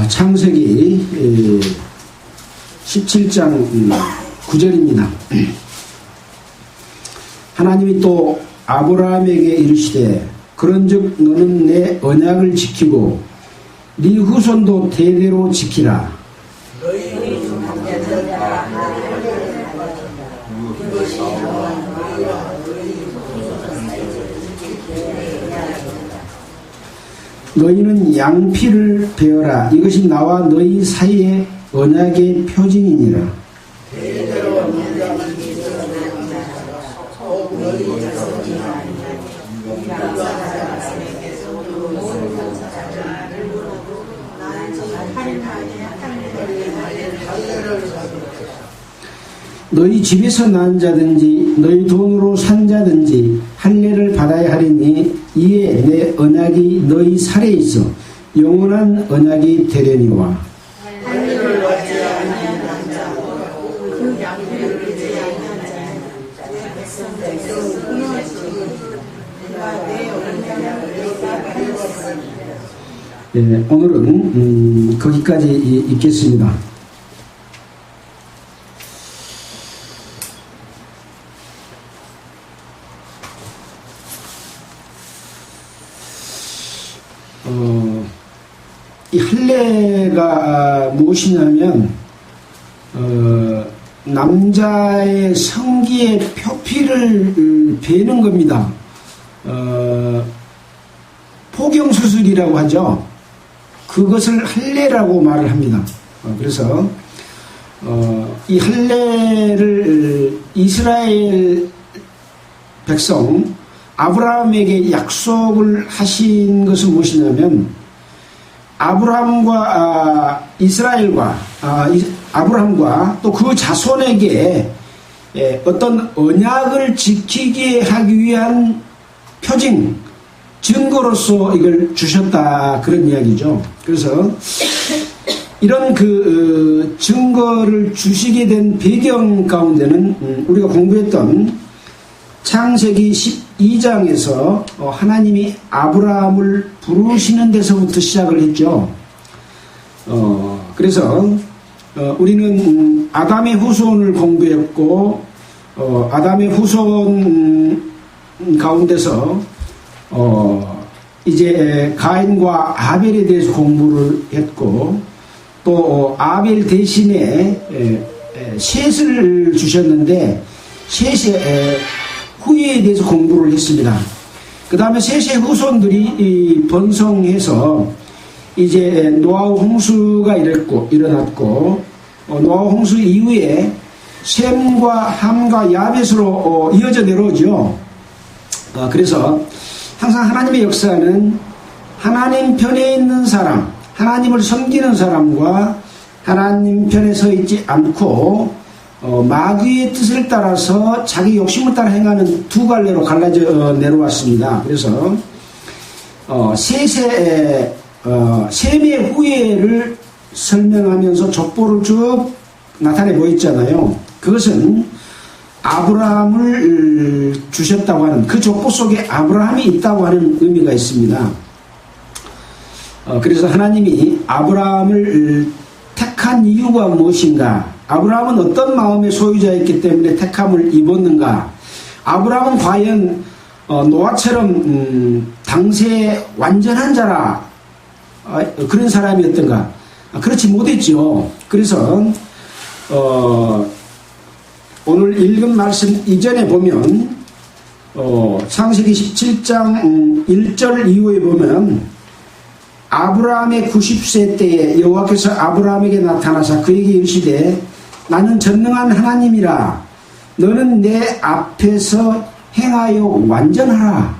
창세기 17장 9절입니다. 하나님이 또 아브라함에게 이르시되 그런즉 너는 내 언약을 지키고 네 후손도 대대로 지키라. 너희는 양피를 베어라. 이것이 나와 너희 사이의 언약의 표징이니라. 너희 집에서 난 자든지 너희 돈으로 산 자든지 할례를 받아야 하리니 이에 내 언약이 너희 살에 있어 영원한 언약이 되려니와. 할례를 받지 아니한 자 그 양피를 베지 아니한 자는 네, 오늘은 거기까지 읽겠습니다. 이 할례가 무엇이냐면 남자의 성기의 표피를 베는 겁니다. 포경수술이라고 하죠. 그것을 할례라고 말을 합니다. 그래서 이 할례를 이스라엘 백성 아브라함에게 약속을 하신 것은 무엇이냐면 아브라함과 아브라함과 또 그 자손에게 어떤 언약을 지키게 하기 위한 표징, 증거로서 이걸 주셨다, 그런 이야기죠. 그래서 이런 그 증거를 주시게 된 배경 가운데는 우리가 공부했던 창세기 12장에서 하나님이 아브라함을 부르시는 데서부터 시작을 했죠. 그래서 우리는 아담의 후손을 공부했고 아담의 후손 가운데서 이제 가인과 아벨에 대해서 공부를 했고 또 아벨 대신에 셋을 주셨는데 셋의 후예에 대해서 공부를 했습니다. 그 다음에 셋의 후손들이 번성해서 이제 노아의 홍수가 일어났고 노아의 홍수 이후에 셈과 함과 야벳으로 이어져 내려오죠. 그래서 항상 하나님의 역사는 하나님 편에 있는 사람, 하나님을 섬기는 사람과 하나님 편에 서 있지 않고 마귀의 뜻을 따라서 자기 욕심을 따라 행하는 두 갈래로 갈라져 내려왔습니다. 그래서 셈의 후예를 설명하면서 족보를 쭉 나타내 보였잖아요. 그것은 아브라함을 주셨다고 하는 그 족보 속에 아브라함이 있다고 하는 의미가 있습니다. 그래서 하나님이 아브라함을 택한 이유가 무엇인가? 아브라함은 어떤 마음의 소유자였기 때문에 택함을 입었는가? 아브라함은 과연 노아처럼 당시에 완전한 자라 그런 사람이었던가? 그렇지 못했죠. 그래서 오늘 읽은 말씀 이전에 보면 창세기 17장 1절 이후에 보면 아브라함의 90세 때에 여호와께서 아브라함에게 나타나사 그에게 이르시되 나는 전능한 하나님이라 너는 내 앞에서 행하여 완전하라.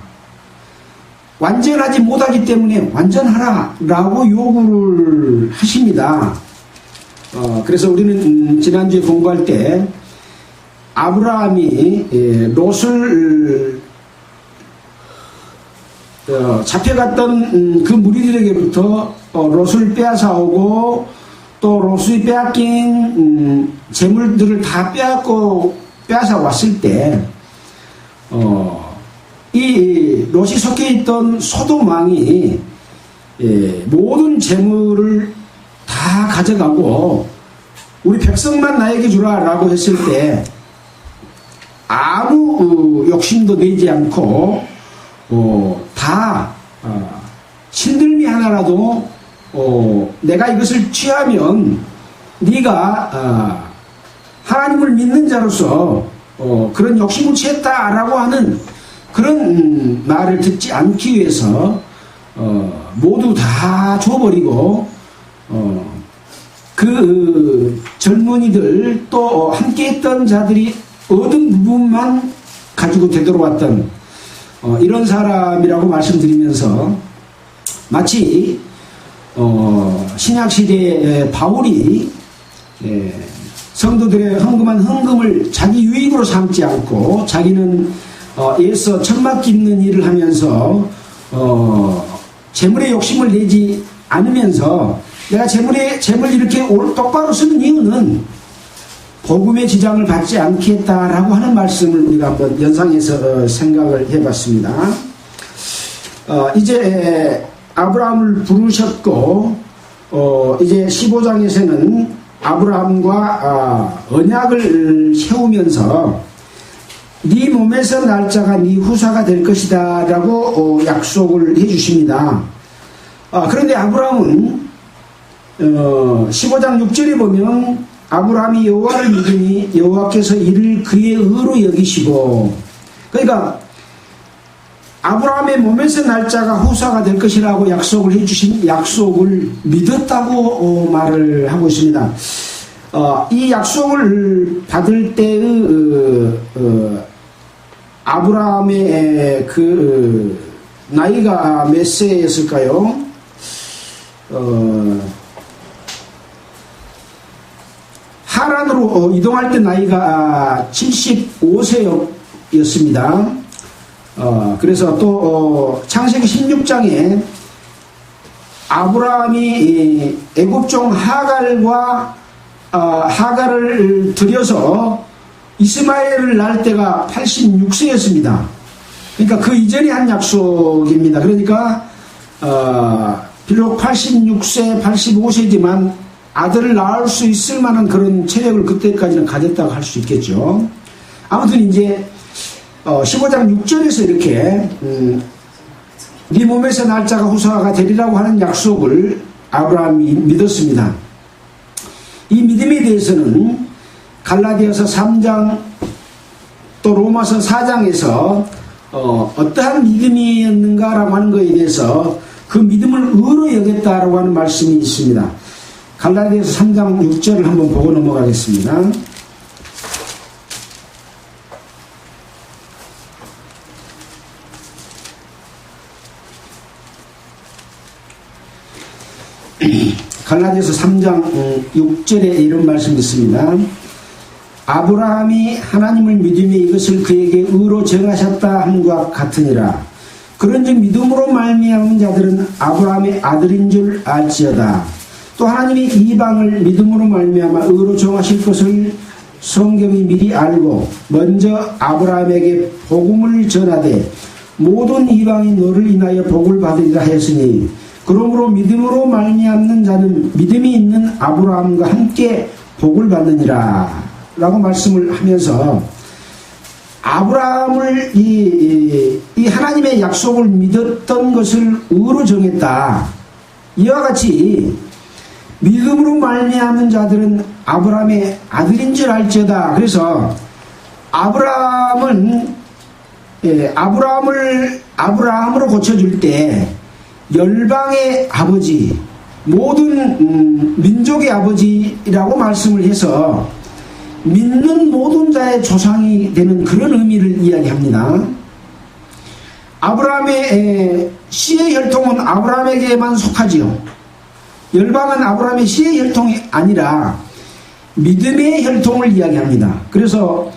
완전하지 못하기 때문에 완전하라 라고 요구를 하십니다. 그래서 우리는 지난주에 공부할 때 아브라함이 롯을 잡혀갔던 그 무리들에게부터 롯을 빼앗아오고 또 롯이 빼앗긴 재물들을 다 빼앗아 왔을 때 이 롯이 속해 있던 소돔 왕이 모든 재물을 다 가져가고 우리 백성만 나에게 주라 라고 했을 때 아무 욕심도 내지 않고 다 신들미 하나라도 내가 이것을 취하면 네가 하나님을 믿는 자로서 그런 욕심을 취했다라고 하는 그런 말을 듣지 않기 위해서 모두 다 줘버리고 그 젊은이들 또 함께했던 자들이 얻은 부분만 가지고 되돌아왔던 이런 사람이라고 말씀드리면서 마치 신약시대의 바울이 성도들의 헌금한 헌금을 자기 유익으로 삼지 않고 자기는 애써 천막 깁는 일을 하면서 재물에 욕심을 내지 않으면서 내가 재물 이렇게 똑바로 쓰는 이유는 복음의 지장을 받지 않겠다라고 하는 말씀을 우리가 한번 연상해서 생각을 해봤습니다. 이제 아브라함을 부르셨고 이제 15장에서는 아브라함과 언약을 세우면서 네 몸에서 날짜가 네 후사가 될 것이다 라고 약속을 해주십니다. 그런데 아브라함은 15장 6절에 보면 아브라함이 여호와를 믿으니 여호와께서 이를 그의 의로 여기시고, 그러니까 아브라함의 몸에서 날짜가 후사가 될 것이라고 약속을 해주신 약속을 믿었다고 말을 하고 있습니다. 이 약속을 받을 때의 아브라함의 그 나이가 몇 세였을까요? 하란으로 이동할 때 나이가 75세였습니다. 그래서 또 창세기 16장에 아브라함이 애굽종 하갈을 들여서 이스마엘을 낳을 때가 86세였습니다. 그러니까 그 이전에 한 약속입니다. 그러니까 비록 86세, 85세지만 아들을 낳을 수 있을 만한 그런 체력을 그때까지는 가졌다고 할 수 있겠죠. 아무튼 이제 15장 6절에서 이렇게 네 몸에서 날짜가 후사가 되리라고 하는 약속을 아브라함이 믿었습니다. 이 믿음에 대해서는 갈라디아서 3장 또 로마서 4장에서 어떠한 믿음이었는가라고 하는 것에 대해서 그 믿음을 의로 여겼다라고 하는 말씀이 있습니다. 갈라디아서 3장 6절을 한번 보고 넘어가겠습니다. 갈라디아서 3장 6절에 이런 말씀이 있습니다. 아브라함이 하나님을 믿으며 이것을 그에게 의로 정하셨다 함과 같으니라. 그런즉 믿음으로 말미암은 자들은 아브라함의 아들인 줄 알지어다. 또 하나님이 이방을 믿음으로 말미암아 의로 정하실 것을 성경이 미리 알고 먼저 아브라함에게 복음을 전하되 모든 이방이 너를 인하여 복을 받으리라 하였으니 그러므로 믿음으로 말미암는 자는 믿음이 있는 아브라함과 함께 복을 받느니라 라고 말씀을 하면서 아브라함을 이 하나님의 약속을 믿었던 것을 의로 정했다. 이와 같이 믿음으로 말미암는 자들은 아브라함의 아들인 줄 알지어다. 그래서 아브라함은 아브라함으로 고쳐줄 때 열방의 아버지, 모든 민족의 아버지라고 말씀을 해서 믿는 모든 자의 조상이 되는 그런 의미를 이야기합니다. 아브라함의 씨의 혈통은 아브라함에게만 속하지요. 열방은 아브라함의 씨의 혈통이 아니라 믿음의 혈통을 이야기합니다. 그래서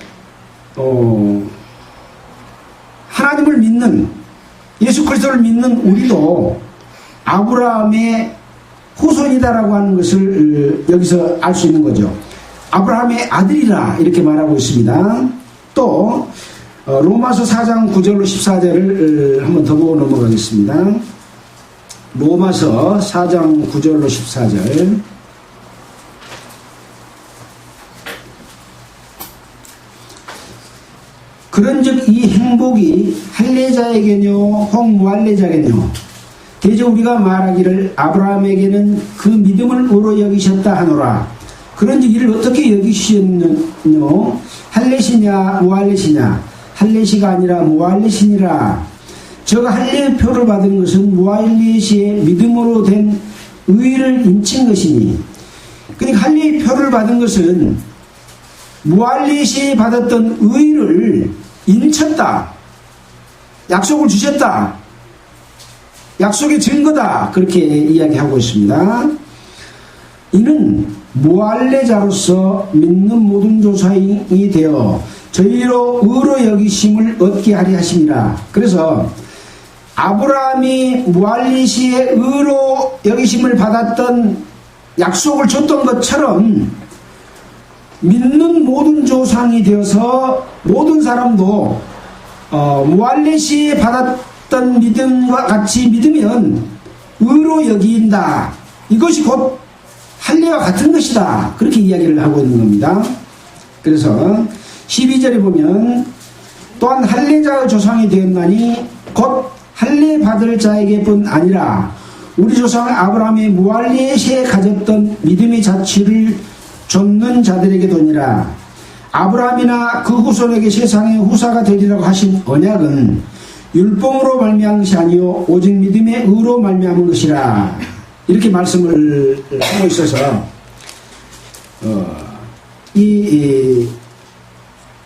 하나님을 믿는, 예수 그리스도를 믿는 우리도 아브라함의 후손이다라고 하는 것을 여기서 알 수 있는 거죠. 아브라함의 아들이라 이렇게 말하고 있습니다. 또 로마서 4장 9절로 14절을 한번 더 보고 넘어가겠습니다. 로마서 4장 9절로 14절. 그런즉 이 행복이 할례자에게뇨 혹 무할례자에게뇨 대저 우리가 말하기를 아브라함에게는 그 믿음을 의로 여기셨다 하노라. 그런즉 이를 어떻게 여기셨느뇨? 할례시냐 무할례시냐? 할례시가 아니라 무할례시니라. 저가 할례의 표를 받은 것은 무할례시의 믿음으로 된 의를 인친 것이니, 그러니까 할례의 표를 받은 것은 무할례시에 받았던 의를 인쳤다. 약속을 주셨다. 약속의 증거다. 그렇게 이야기하고 있습니다. 이는 무할례자로서 믿는 모든 조상이 되어 저희로 의로 여기심을 얻게 하리 하심이라. 그래서 아브라함이 무할례시의 의로 여기심을 받았던 약속을 줬던 것처럼 믿는 모든 조상이 되어서 모든 사람도 무할례시에 받았던 믿음과 같이 믿으면 의로 여긴다. 이것이 곧 할례와 같은 것이다. 그렇게 이야기를 하고 있는 겁니다. 그래서 12절에 보면 또한 할례자의 조상이 되었나니 곧 할례 받을 자에게뿐 아니라 우리 조상 아브라함이 무할례시에 가졌던 믿음의 자취를 좇는 자들에게도니라. 아브라함이나 그 후손에게 세상의 후사가 되리라고 하신 언약은 율법으로 말미암은 것이 아니요 오직 믿음의 의로 말미암은 것이라. 이렇게 말씀을 하고 있어서 이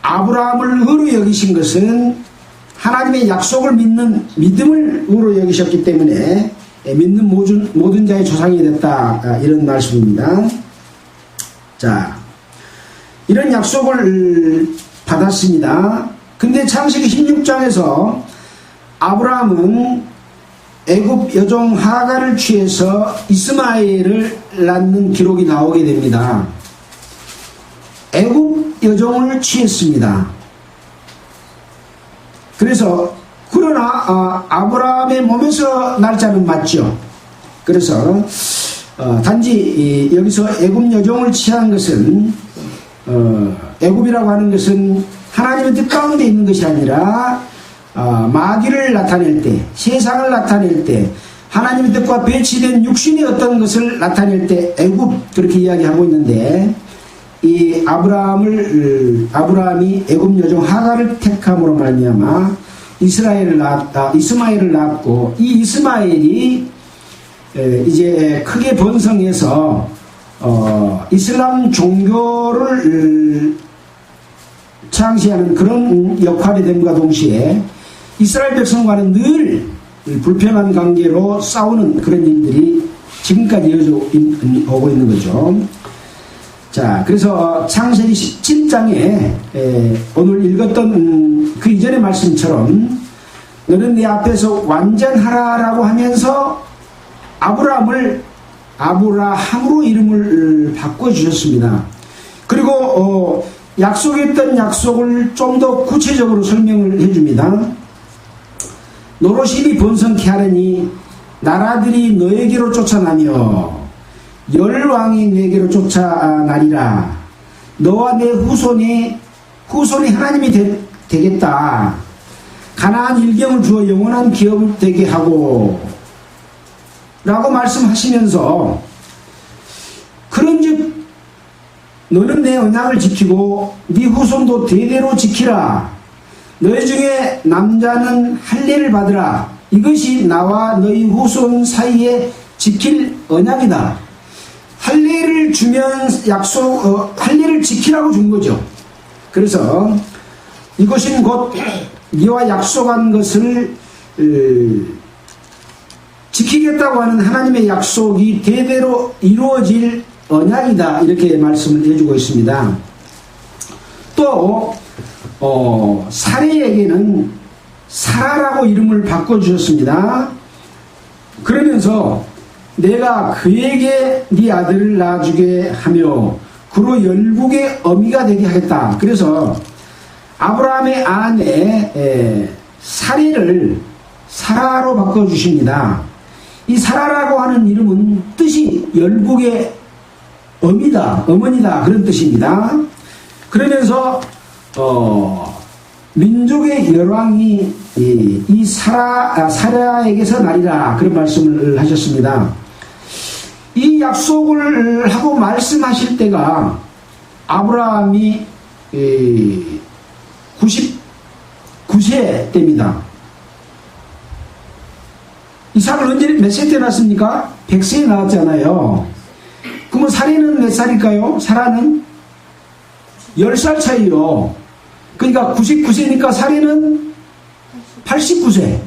아브라함을 의로 여기신 것은 하나님의 약속을 믿는 믿음을 의로 여기셨기 때문에 믿는 모든 자의 조상이 됐다. 이런 말씀입니다. 자, 이런 약속을 받았습니다. 근데 창세기 16장에서 아브라함은 애굽 여종 하갈을 취해서 이스마엘을 낳는 기록이 나오게 됩니다. 애굽 여종을 취했습니다. 그래서 그러나 아브라함의 몸에서 날짜는 맞죠. 그래서 단지 여기서 애굽 여종을 취한 것은 애굽이라고 하는 것은 하나님의 뜻 가운데 있는 것이 아니라 마귀를 나타낼 때, 세상을 나타낼 때, 하나님의 뜻과 배치된 육신의 어떤 것을 나타낼 때 애굽 그렇게 이야기하고 있는데, 이 아브라함이 애굽 여종 하갈을 택함으로 말미암아 이스마엘을 낳았고, 이 이스마엘이 이제 크게 번성해서 이슬람 종교를 창시하는 그런 역할이 됨과 동시에 이스라엘 백성과는 늘 불편한 관계로 싸우는 그런 일들이 지금까지 이어져 오고 있는 거죠. 자, 그래서 창세기 17장에 오늘 읽었던 그 이전의 말씀처럼 너는 내 앞에서 완전하라라고 하면서 아브라함으로 이름을 바꿔주셨습니다. 그리고 약속했던 약속을 좀 더 구체적으로 설명을 해줍니다. 노로심이 번성케 하려니 나라들이 너에게로 쫓아나며 열왕이 내게로 쫓아나리라. 너와 내 후손이 하나님이 되겠다. 가나안 일경을 주어 영원한 기업을 되게 하고 라고 말씀하시면서 그런즉 너는 내 언약을 지키고 네 후손도 대대로 지키라. 너희 중에 남자는 할례를 받으라. 이것이 나와 너희 후손 사이에 지킬 언약이다. 할례를 주면 할례를 지키라고 준 거죠. 그래서 이것은 곧 네와 약속한 것을 지키겠다고 하는 하나님의 약속이 대대로 이루어질 언약이다. 이렇게 말씀을 해주고 있습니다. 또 사레에게는 사라라고 이름을 바꿔주셨습니다. 그러면서 내가 그에게 네 아들을 낳아주게 하며 그로 열국의 어미가 되게 하겠다. 그래서 아브라함의 아내 사레를 사라로 바꿔주십니다. 이 사라라고 하는 이름은 뜻이 열국의 어머니다 그런 뜻입니다. 그러면서 민족의 열왕이 이 사라에게서 나리라, 그런 말씀을 하셨습니다. 이 약속을 하고 말씀하실 때가 아브라함이 99세 때입니다. 이삭을 언제 몇 세 때 낳았습니까? 100세에 낳았잖아요. 그러면 사례는 몇 살일까요? 사라는 10살 차이요. 그러니까 99세니까 사례는 89세.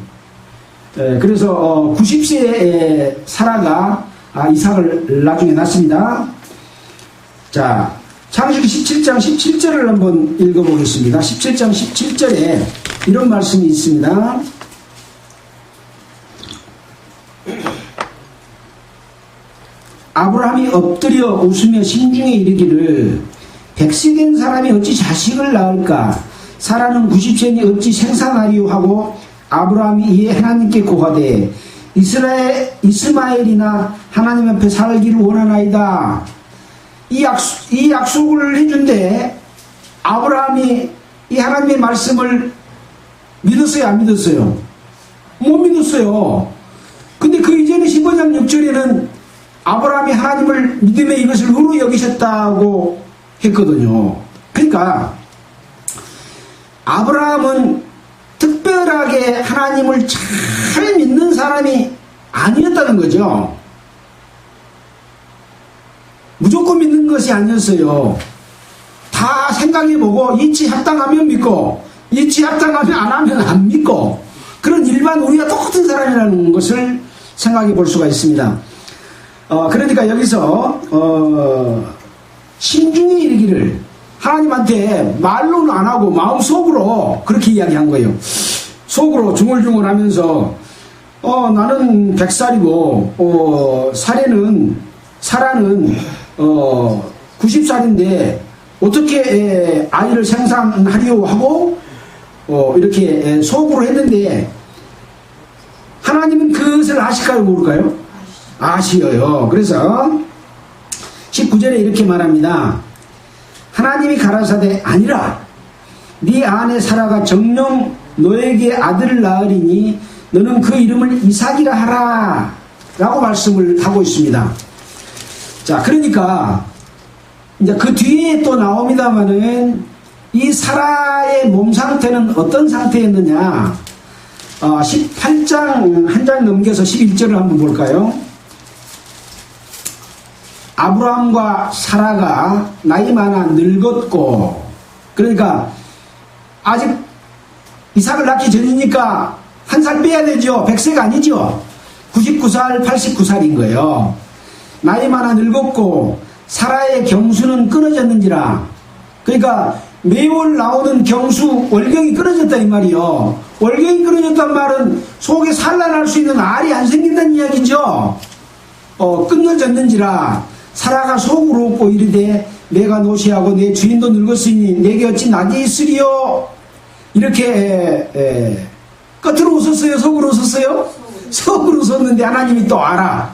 그래서 90세에 사라가 이삭을 나중에 낳습니다. 자, 창세기 17장 17절을 한번 읽어보겠습니다. 17장 17절에 이런 말씀이 있습니다. 아브라함이 엎드려 웃으며 심중에 이르기를 100세 된 사람이 어찌 자식을 낳을까? 사라는 90세니 어찌 생산하리요 하고 아브라함이 이에 하나님께 고하되 이스마엘이나 하나님 앞에 살기를 원하나이다. 이 약속을 해준데 아브라함이 이 하나님의 말씀을 믿었어요, 안 믿었어요? 못 믿었어요. 근데 그 이전에 15장 6절에는 아브라함이 하나님을 믿음에 이것을 의로 여기셨다고 했거든요. 그러니까 아브라함은 특별하게 하나님을 잘 믿는 사람이 아니었다는 거죠. 무조건 믿는 것이 아니었어요. 다 생각해보고 이치 합당하면 믿고 이치 합당하면 안 하면 안 믿고, 그런 일반 우리가 똑같은 사람이라는 것을 생각해 볼 수가 있습니다. 그러니까 여기서 심중에 이르기를, 하나님한테 말로는 안 하고 마음속으로 그렇게 이야기한 거예요. 속으로 중얼중얼 하면서 나는 100살이고 사라는 90살인데 어떻게 아이를 생산하리오 하고 이렇게 속으로 했는데, 하나님은 그것을 아실까요, 모를까요? 아시어요. 그래서 19절에 이렇게 말합니다. 하나님이 가라사대 아니라 네 아내 사라가 정녕 너에게 아들을 낳으리니 너는 그 이름을 이삭이라 하라 라고 말씀을 하고 있습니다. 자, 그러니까 이제 그 뒤에 또 나옵니다마는 이 사라의 몸 상태는 어떤 상태였느냐. 18장 한 장 넘겨서 11절을 한번 볼까요? 아브라함과 사라가 나이 많아 늙었고, 그러니까 아직 이삭을 낳기 전이니까 한 살 빼야 되죠. 100세가 아니죠. 99살, 89살인 거예요. 나이 많아 늙었고 사라의 경수는 끊어졌는지라. 그러니까 매월 나오는 경수 월경이 끊어졌다 이 말이요. 월경이 끊어졌단 말은 속에 산란할 수 있는 알이 안 생긴다는 이야기죠. 끊어졌는지라. 사라가 속으로 웃고 이르되 내가 노시하고 내 주인도 늙었으니 내게 어찌 낙이 있으리요. 이렇게 겉으로 웃었어요, 속으로 웃었어요? 속으로 웃었는데 하나님이 또 알아.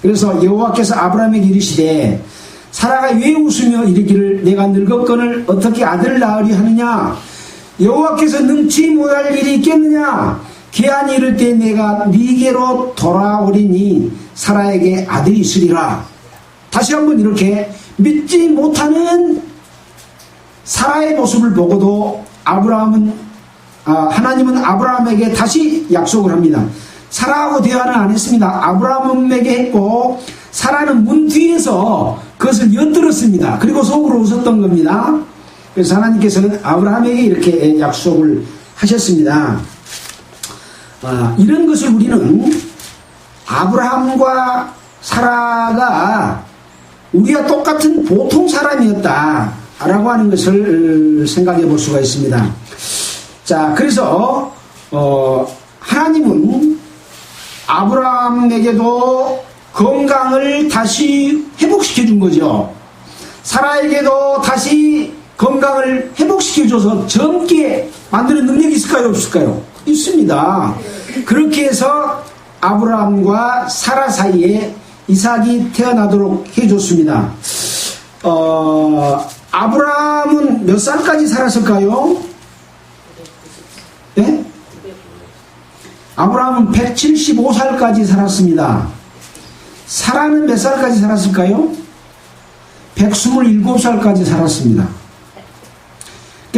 그래서 여호와께서 아브라함에게 이르시되 사라가 왜 웃으며 이르기를 내가 늙었거늘 어떻게 아들을 낳으리 하느냐. 여호와께서 능치 못할 일이 있겠느냐. 기한이 이를 때 내가 네게로 돌아오리니 사라에게 아들이 있으리라. 다시 한번 이렇게 믿지 못하는 사라의 모습을 보고도 하나님은 아브라함에게 다시 약속을 합니다. 사라하고 대화는 안 했습니다. 아브라함에게 했고 사라는 문 뒤에서 그것을 엿들었습니다. 그리고 속으로 웃었던 겁니다. 그래서 하나님께서는 아브라함에게 이렇게 약속을 하셨습니다. 이런 것을 우리는 아브라함과 사라가 우리와 똑같은 보통 사람이었다라고 하는 것을 생각해 볼 수가 있습니다. 자, 그래서 하나님은 아브라함에게도 건강을 다시 회복시켜 준 거죠. 사라에게도 다시 건강을 회복시켜줘서 젊게 만드는 능력이 있을까요, 없을까요? 있습니다. 그렇게 해서 아브라함과 사라 사이에 이삭이 태어나도록 해줬습니다. 아브라함은 몇 살까지 살았을까요? 아브라함은 175살까지 살았습니다. 사라는 몇 살까지 살았을까요? 127살까지 살았습니다.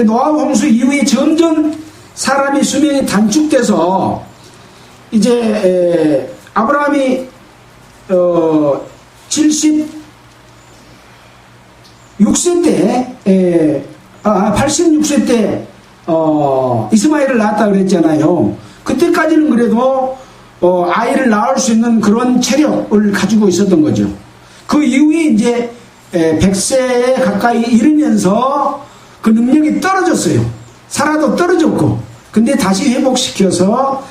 노아와 홍수 이후에 점점 사람의 수명이 단축돼서 이제 아브라함이 76세 때 86세 때 이스마엘을 낳았다 그랬잖아요. 그때까지는 그래도 아이를 낳을 수 있는 그런 체력을 가지고 있었던 거죠. 그 이후에 이제 100세에 가까이 이르면서 그 능력이 떨어졌어요. 살아도 떨어졌고, 근데 다시 회복시켜서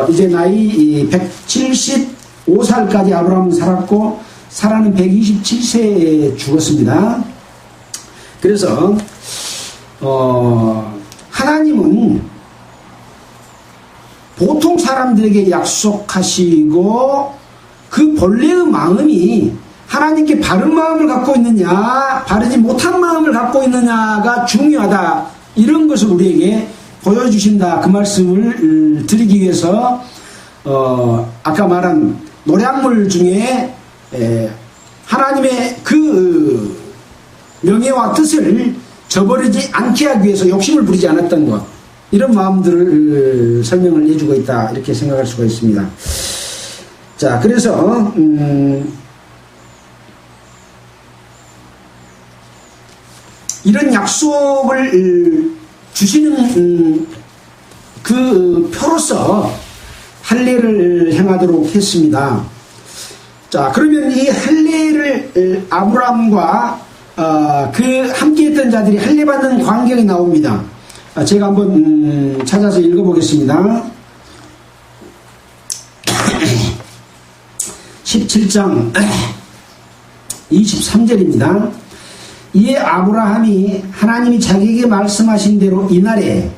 이제 나이 175살까지 아브라함은 살았고, 사라는 127세에 죽었습니다. 그래서 하나님은 보통 사람들에게 약속하시고 그 본래의 마음이 하나님께 바른 마음을 갖고 있느냐 바르지 못한 마음을 갖고 있느냐가 중요하다, 이런 것을 우리에게 보여주신다, 그 말씀을 드리기 위해서 아까 말한 노량물 중에 하나님의 그 명예와 뜻을 저버리지 않게 하기 위해서 욕심을 부리지 않았던 것, 이런 마음들을 설명을 해주고 있다, 이렇게 생각할 수가 있습니다. 자, 그래서 이런 약속을 주시는 그 표로서 할례를 행하도록 했습니다. 자, 그러면 이 할례를 아브라함과 그 함께했던 자들이 할례 받는 광경이 나옵니다. 제가 한번 찾아서 읽어보겠습니다. 17장 23절입니다. 이에 아브라함이 하나님이 자기에게 말씀하신 대로 이날에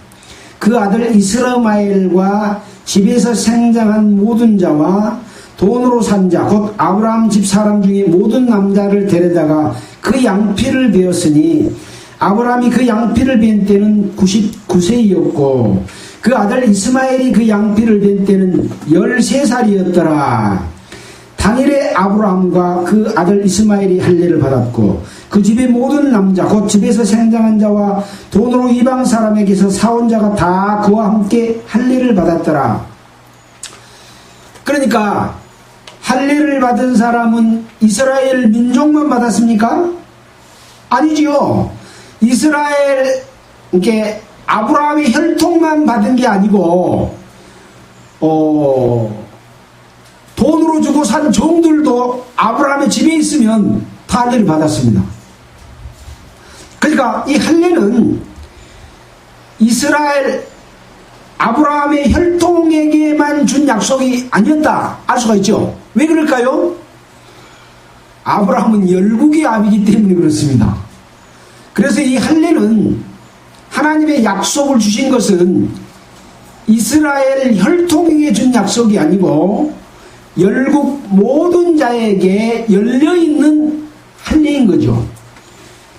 그 아들 이스마엘과 집에서 생장한 모든 자와 돈으로 산 자 곧 아브라함 집 사람 중에 모든 남자를 데려다가 그 양피를 베었으니 아브라함이 그 양피를 벤 때는 99세이었고 그 아들 이스마엘이 그 양피를 벤 때는 13살이었더라. 당일에 아브라함과 그 아들 이스마엘이 할례를 받았고 그 집의 모든 남자 곧 집에서 생장한 자와 돈으로 이방 사람에게서 사온 자가 다 그와 함께 할례를 받았더라. 그러니까 할례를 받은 사람은 이스라엘 민족만 받았습니까? 아니지요. 이스라엘, 이게 아브라함의 혈통만 받은 게 아니고 돈으로 주고 산 종들도 아브라함의 집에 있으면 다 할례를 받았습니다. 그러니까 이 할례는 이스라엘 아브라함의 혈통에게만 준 약속이 아니었다 알 수가 있죠. 왜 그럴까요? 아브라함은 열국의 아비이기 때문에 그렇습니다. 그래서 이 할례는 하나님의 약속을 주신 것은 이스라엘 혈통에게 준 약속이 아니고 열국 모든 자에게 열려있는 할례인 거죠.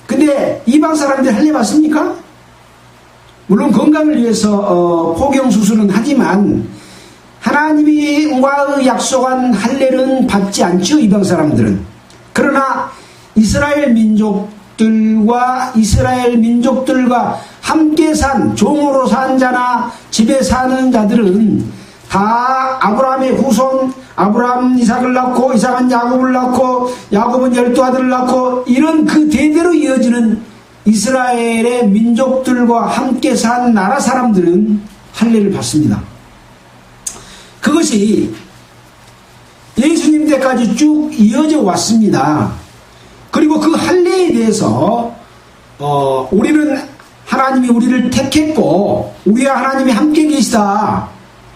근데 이방 사람들 할례 받습니까? 물론 건강을 위해서 포경수술은 하지만 하나님과의 약속한 할례는 받지 않죠, 이방 사람들은. 그러나 이스라엘 민족들과 함께 산 종으로 산 자나 집에 사는 자들은 다 아브라함의 후손, 아브라함 이삭을 낳고 이삭은 야곱을 낳고 야곱은 12아들을 낳고 이런 그 대대로 이어지는 이스라엘의 민족들과 함께 산 나라 사람들은 할례를 받습니다. 그것이 예수님 때까지 쭉 이어져 왔습니다. 그리고 그 할례에 대해서 우리는 하나님이 우리를 택했고 우리와 하나님이 함께 계시다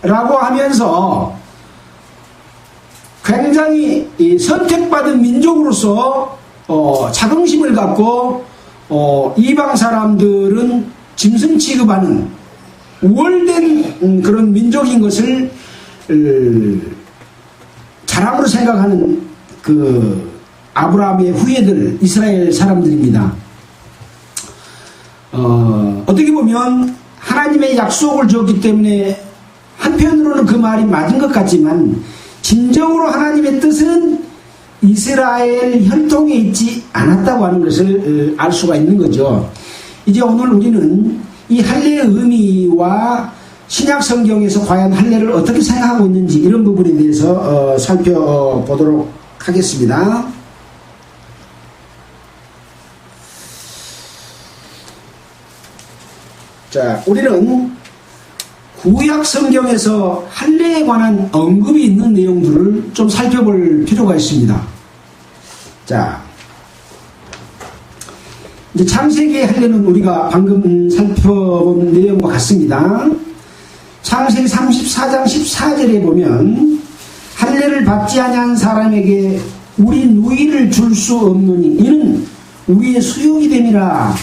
라고 하면서 굉장히 선택받은 민족으로서 자긍심을 갖고 이방 사람들은 짐승 취급하는 우월된 그런 민족인 것을 자랑으로 생각하는 그 아브라함의 후예들 이스라엘 사람들입니다. 어떻게 보면 하나님의 약속을 줬기 때문에 한편으로는 그 말이 맞은 것 같지만 진정으로 하나님의 뜻은 이스라엘 혈통에 있지 않았다고 하는 것을 알 수가 있는 거죠. 이제 오늘 우리는 이 할례의 의미와 신약 성경에서 과연 할례를 어떻게 생각하고 있는지 이런 부분에 대해서 살펴보도록 하겠습니다. 자, 우리는 구약 성경에서 할례에 관한 언급이 있는 내용들을 좀 살펴볼 필요가 있습니다. 자, 이제 창세기의 할례는 우리가 방금 살펴본 내용과 같습니다. 창세기 34장 14절에 보면 할례를 받지 아니한 사람에게 우리 누이를 줄 수 없느니 이는 우리의 수용이 됨이라.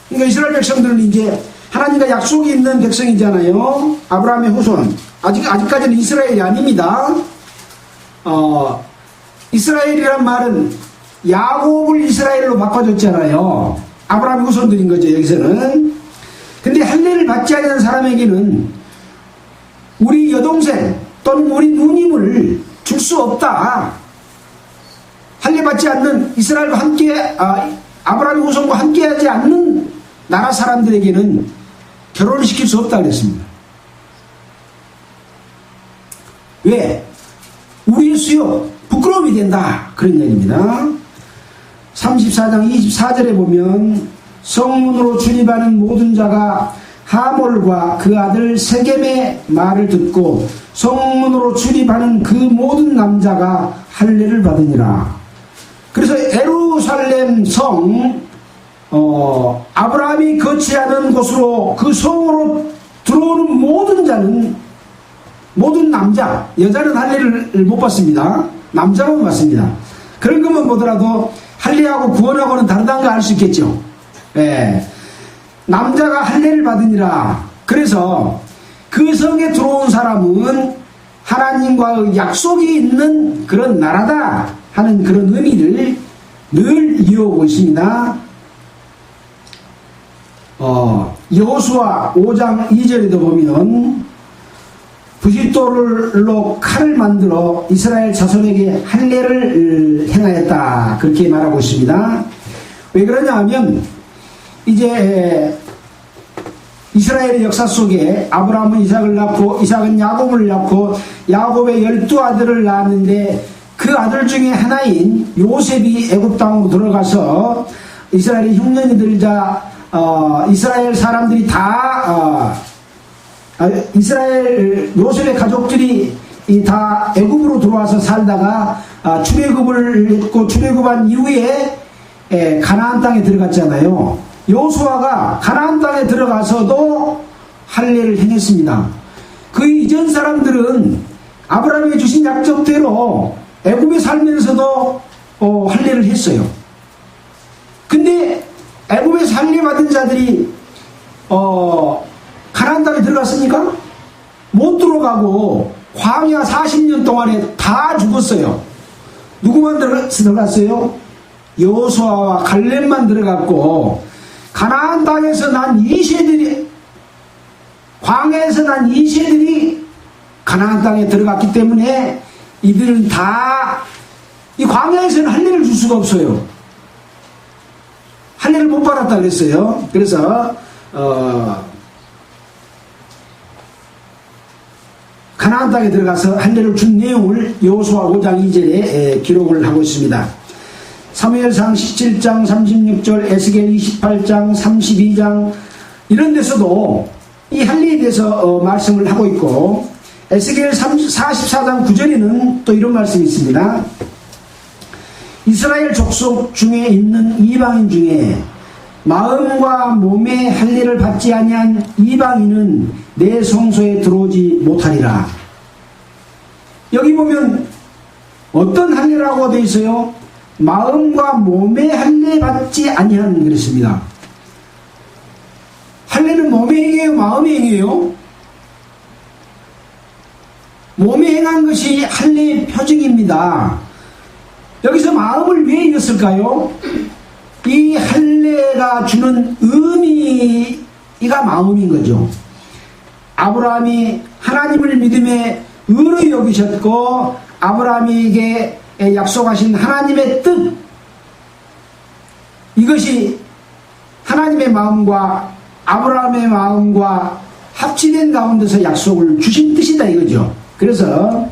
그러니까 이스라엘 백성들은 이제 하나님과 약속이 있는 백성이잖아요. 아브라함의 후손. 아직까지는 이스라엘이 아닙니다. 이스라엘이란 말은 야곱을 이스라엘로 바꿔줬잖아요. 아브라함의 후손들인 거죠, 여기서는. 근데 할례를 받지 않은 사람에게는 우리 여동생 또는 우리 누님을 줄 수 없다. 할례 받지 않는 이스라엘과 함께, 아브라함의 후손과 함께하지 않는 나라 사람들에게는 결혼을 시킬 수 없다 그랬습니다. 왜? 우리의 수요, 부끄러움이 된다. 그런 얘기입니다. 34장 24절에 보면 성문으로 출입하는 모든 자가 하몰과 그 아들 세겜의 말을 듣고 성문으로 출입하는 그 모든 남자가 할례를 받으니라. 그래서 예루살렘 성 아브라함이 거치하는 곳으로 그 성으로 들어오는 모든 자는 모든 남자, 여자는 할례를 못 받습니다. 남자만 받습니다. 그런 것만 보더라도 할례하고 구원하고는 다르다는 걸 알 수 있겠죠. 예. 남자가 할례를 받으니라. 그래서 그 성에 들어온 사람은 하나님과의 약속이 있는 그런 나라다 하는 그런 의미를 늘 이어오고 있습니다. 여호수아 5장 2절에도 보면 부싯돌로 칼을 만들어 이스라엘 자손에게 할례를 행하였다. 그렇게 말하고 있습니다. 왜 그러냐 하면 이제 이스라엘의 역사 속에 아브라함은 이삭을 낳고 이삭은 야곱을 낳고 야곱의 12아들을 낳았는데 그 아들 중에 하나인 요셉이 애굽 땅으로 들어가서 이스라엘의 흉년이 들자 이스라엘 사람들이 다 이스라엘 요셉의 가족들이 다 애굽으로 들어와서 살다가 출애굽을 했고 출애굽한 이후에 가나안 땅에 들어갔잖아요. 여호수아가 가나안 땅에 들어가서도 할례를 행했습니다. 그 이전 사람들은 아브라함이 주신 약속대로 애굽에 살면서도 할례를 했어요. 근데 애굽에서 할례 받은 자들이 가나안 땅에 들어갔습니까? 못 들어가고 광야 40년 동안에 다 죽었어요. 누구만 들어갔어요? 여호수아와 갈렙만 들어갔고 가나안 땅에서 난 이세들이 광야에서 난 이세들이 가나안 땅에 들어갔기 때문에 이들은 다 이 광야에서는 할례를 줄 수가 없어요. 할례를 못 받았다 그랬어요. 그래서 가나안 땅에 들어가서 할례를 준 내용을 여호수아 5장 2절에 기록을 하고 있습니다. 사무엘상 17장 36절, 에스겔 28장 32장 이런 데서도 이 할례에 대해서 말씀을 하고 있고 에스겔 44장 9절에는 또 이런 말씀이 있습니다. 이스라엘 족속 중에 있는 이방인 중에 마음과 몸의 할례를 받지 아니한 이방인은 내 성소에 들어오지 못하리라. 여기 보면 어떤 할례라고 되어 있어요? 마음과 몸의 할례 받지 아니한 그랬습니다. 할례는 몸의 행위예요, 마음의 행위예요? 몸에 행한 것이 할례의 표징입니다. 여기서 마음을 왜 이었을까요? 이 할례가 주는 의미가 마음인 거죠. 아브라함이 하나님을 믿음에 의로 여기셨고 아브라함에게 약속하신 하나님의 뜻, 이것이 하나님의 마음과 아브라함의 마음과 합치된 가운데서 약속을 주신 뜻이다 이거죠. 그래서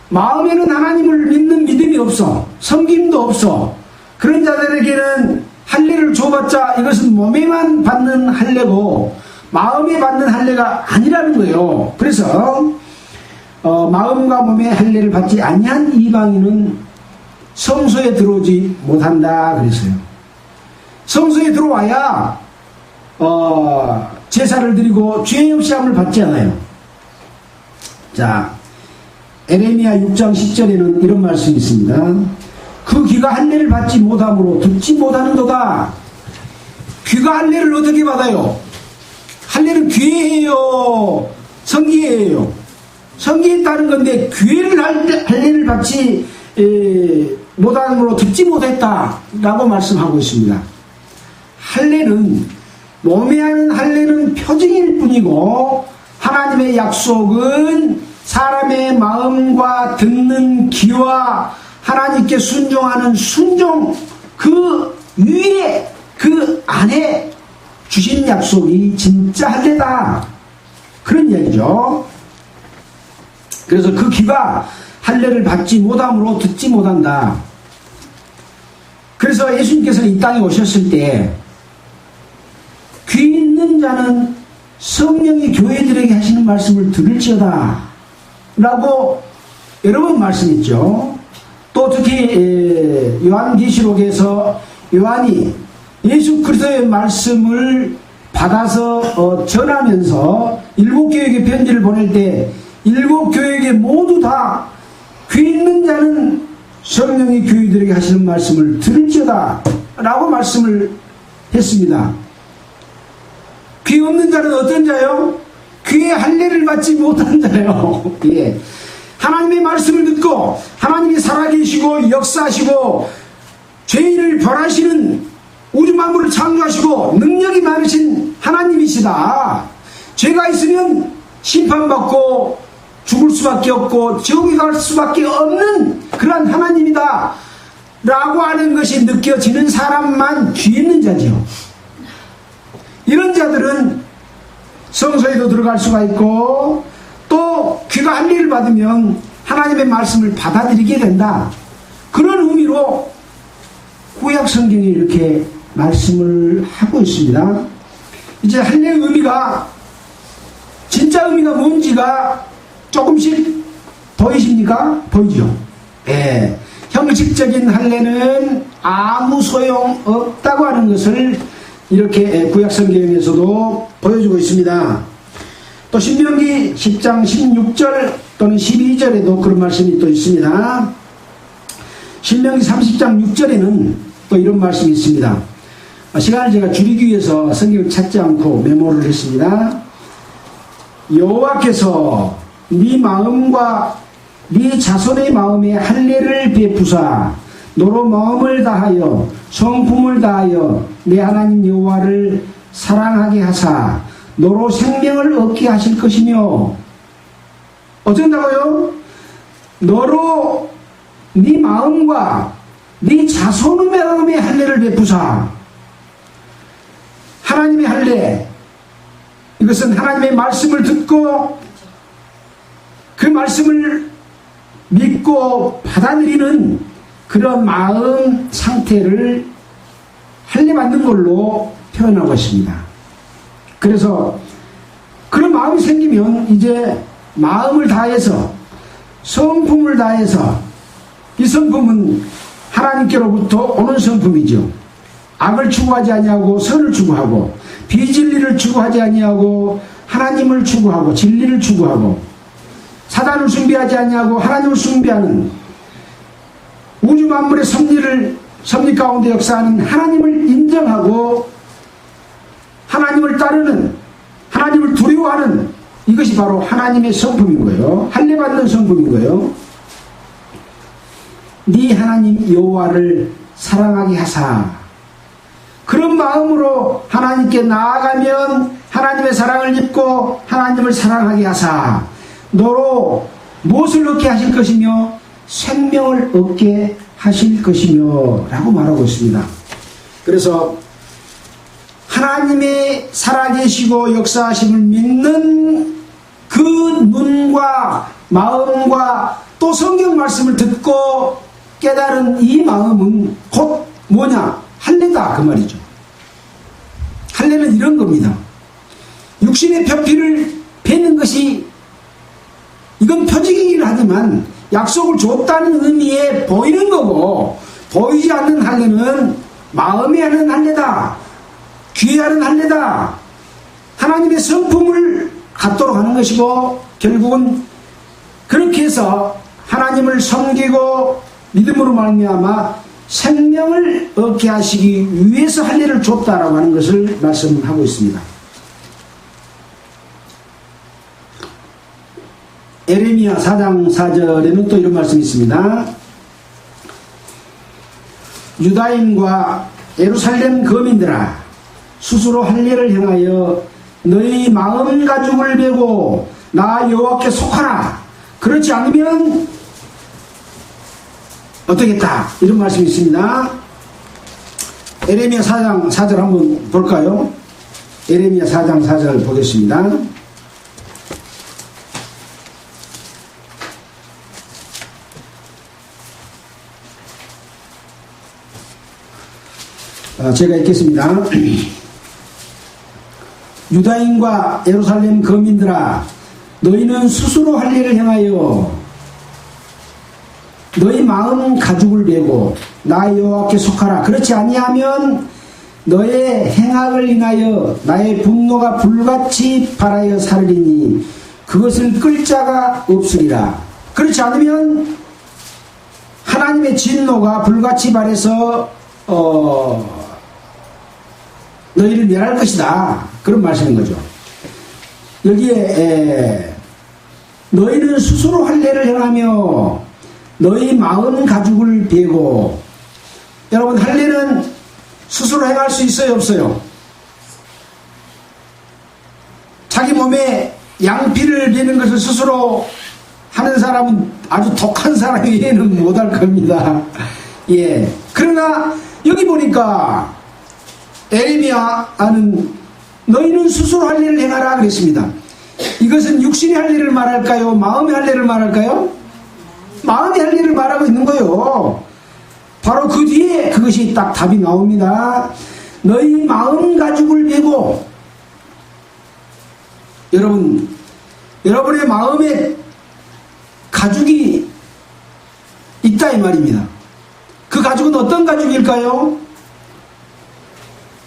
마음에는 하나님을 믿는 믿음이 없어, 섬김도 없어, 그런 자들에게는 할례를 줘봤자 이것은 몸에만 받는 할례고 마음에 받는 할례가 아니라는 거예요. 그래서 마음과 몸의 할례를 받지 아니한 이방인은 성소에 들어오지 못한다 그랬어요. 성소에 들어와야 제사를 드리고 죄 없이 함을 받지 않아요. 자, 에레미야 6장 10절에는 이런 말씀이 있습니다. 그 귀가 할례를 받지 못함으로 듣지 못하는도다. 귀가 할례를 어떻게 받아요? 할례는 귀해요, 성기해요? 성기했다는 건데 귀를 할례를 받지 못함으로 듣지 못했다라고 말씀하고 있습니다. 할례는 몸에 하는 할례는 표징일 뿐이고 하나님의 약속은 사람의 마음과 듣는 귀와 하나님께 순종하는 순종, 그 위에 그 안에 주신 약속이 진짜 할례다, 그런 이야기죠. 그래서 그 귀가 할례를 받지 못함으로 듣지 못한다. 그래서 예수님께서는 이 땅에 오셨을 때 귀 있는 자는 성령이 교회들에게 하시는 말씀을 들을지어다 라고 여러 번 말씀했죠. 또 특히 요한계시록에서 요한이 예수 그리스도의 말씀을 받아서 전하면서 일곱 교회에게 편지를 보낼 때 일곱 교회에게 모두 다 귀 있는 자는 성령이 교회들에게 하시는 말씀을 들을지어다 라고 말씀을 했습니다. 귀 없는 자는 어떤 자요? 귀에 할례를 받지 못한 자요. 예. 하나님의 말씀을 듣고 하나님이 살아계시고 역사하시고 죄인을 벌하시는 우주 만물을 창조하시고 능력이 많으신 하나님이시다. 죄가 있으면 심판받고 죽을 수밖에 없고 지옥에 갈 수밖에 없는 그런 하나님이다 라고 하는 것이 느껴지는 사람만 귀 있는 자죠. 이런 자들은 성소에도 들어갈 수가 있고 또 귀가 할례를 받으면 하나님의 말씀을 받아들이게 된다, 그런 의미로 구약 성경에 이렇게 말씀을 하고 있습니다. 이제 할례의 의미가, 진짜 의미가 뭔지가 조금씩 보이십니까? 보이죠? 예. 형식적인 할례는 아무 소용 없다고 하는 것을 이렇게 구약 성경에서도 보여주고 있습니다. 또 신명기 10장 16절 또는 12절에도 그런 말씀이 또 있습니다. 신명기 30장 6절에는 또 이런 말씀이 있습니다. 시간을 제가 줄이기 위해서 성경을 찾지 않고 메모를 했습니다. 여호와께서 네 마음과 네 자손의 마음에 할례를 베푸사 너로 마음을 다하여 성품을 다하여 내 하나님 여호와를 사랑하게 하사 너로 생명을 얻게 하실 것이며, 어쩐다고요? 너로 네 마음과 네 자손의 마음에 할례를 베푸사. 하나님의 할례, 이것은 하나님의 말씀을 듣고 그 말씀을 믿고 받아들이는 그런 마음 상태를 할례 받는 걸로 표현하고 있습니다. 그래서 그런 마음이 생기면 이제 마음을 다해서 성품을 다해서, 이 성품은 하나님께로부터 오는 성품이죠. 악을 추구하지 아니하고 선을 추구하고 비진리를 추구하지 아니하고 하나님을 추구하고 진리를 추구하고 사단을 숭배하지 아니하고 하나님을 숭배하는 우주 만물의 섭리 가운데 역사하는 하나님을 인정하고 하나님을 따르는, 하나님을 두려워하는, 이것이 바로 하나님의 성품인 거예요. 할례 받는 성품인 거예요. 네 하나님 여호와를 사랑하게 하사. 그런 마음으로 하나님께 나아가면 하나님의 사랑을 입고 하나님을 사랑하게 하사 너로 무엇을 얻게 하실 것이며 생명을 얻게 하실 것이며 라고 말하고 있습니다. 그래서 하나님의 살아계시고 역사하심을 믿는 그 눈과 마음과 또 성경 말씀을 듣고 깨달은 이 마음은 곧 뭐냐? 할례다 그 말이죠. 할례는 이런 겁니다. 육신의 표피를 베는 것이 이건 표직이긴 하지만 약속을 줬다는 의미에 보이는 거고, 보이지 않는 할례는 마음에 하는 할례다, 귀에 하는 할례다, 하나님의 성품을 갖도록 하는 것이고, 결국은 그렇게 해서 하나님을 섬기고 믿음으로 말미암아 생명을 얻게 하시기 위해서 할례를 줬다라고 하는 것을 말씀하고 있습니다. 에레미야 4장 4절에는 또 이런 말씀이 있습니다. 유다인과 예루살렘 거민들아, 스스로 할례를 행하여 너희 마음 가죽을 베고 나 여호와께 속하라. 그렇지 않으면 어떻겠다, 이런 말씀이 있습니다. 에레미야 4장 4절 한번 볼까요? 에레미야 4장 4절 보겠습니다. 제가 읽겠습니다. 유다인과 예루살렘 거민들아, 너희는 스스로 할례를 행하여 너희 마음 가죽을 베고 나 여호와께 속하라. 그렇지 아니하면 너의 행악을 인하여 나의 분노가 불같이 발하여 살리니 그것을 끌 자가 없으리라. 그렇지 않으면 하나님의 진노가 불같이 발해서 너희를 멸할 것이다, 그런 말씀인 거죠. 여기에 너희는 스스로 할례를 행하며 너희 마음 가죽을 베고, 여러분 할례는 스스로 행할 수 있어요, 없어요? 자기 몸에 양피를 베는 것을 스스로 하는 사람은 아주 독한 사람이 이해는 못할 겁니다. 예. 그러나 여기 보니까 에레미야는 너희는 스스로 할례를 행하라 그랬습니다. 이것은 육신의 할례를 말할까요? 마음의 할례를 말할까요? 마음의 할례를 말하고 있는 거예요. 바로 그 뒤에 그것이 딱 답이 나옵니다. 너희 마음 가죽을 베고, 여러분의 마음에 가죽이 있다 이 말입니다. 그 가죽은 어떤 가죽일까요?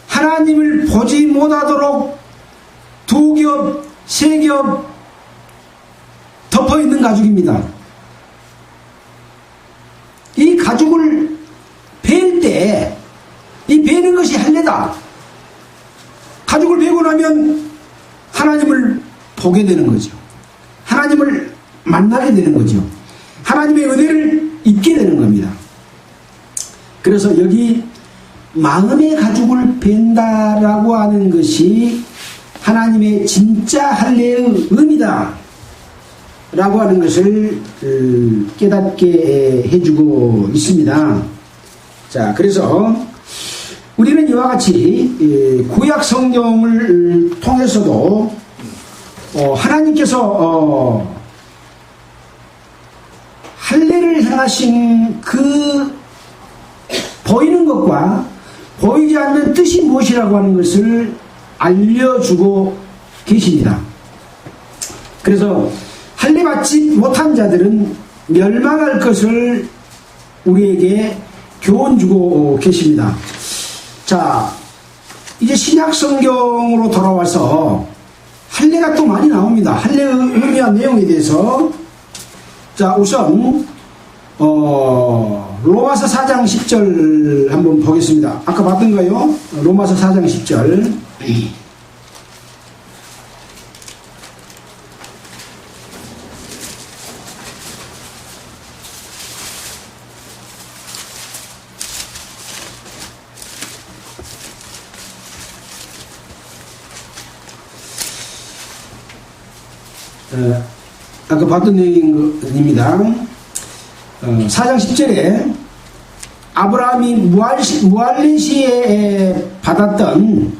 하나님을 보지 못하도록 두 겹, 세 겹 덮어 있는 가죽입니다. 이 가죽을 벨 때, 이 베는 것이 할례다. 가죽을 베고 나면 하나님을 보게 되는 거죠. 하나님을 만나게 되는 거죠. 하나님의 은혜를 입게 되는 겁니다. 그래서 여기 마음의 가죽을 벤다라고 하는 것이 하나님의 진짜 할례의 의미다 라고 하는 것을 깨닫게 해주고 있습니다. 자, 그래서 우리는 이와 같이 구약 성경을 통해서도 하나님께서 할례를 행하신 그 보이는 것과 보이지 않는 뜻이 무엇이라고 하는 것을 알려주고 계십니다. 그래서 할례 받지 못한 자들은 멸망할 것을 우리에게 교훈 주고 계십니다. 자, 이제 신약 성경으로 돌아와서 할례가 또 많이 나옵니다. 할례의 의미와 내용에 대해서. 자, 우선 로마서 4장 10절 한번 보겠습니다. 아까 봤던가요? 로마서 4장 10절. 아까 봤던 내용입니다. 4장 10절에 아브라함이 무할레시에 받았던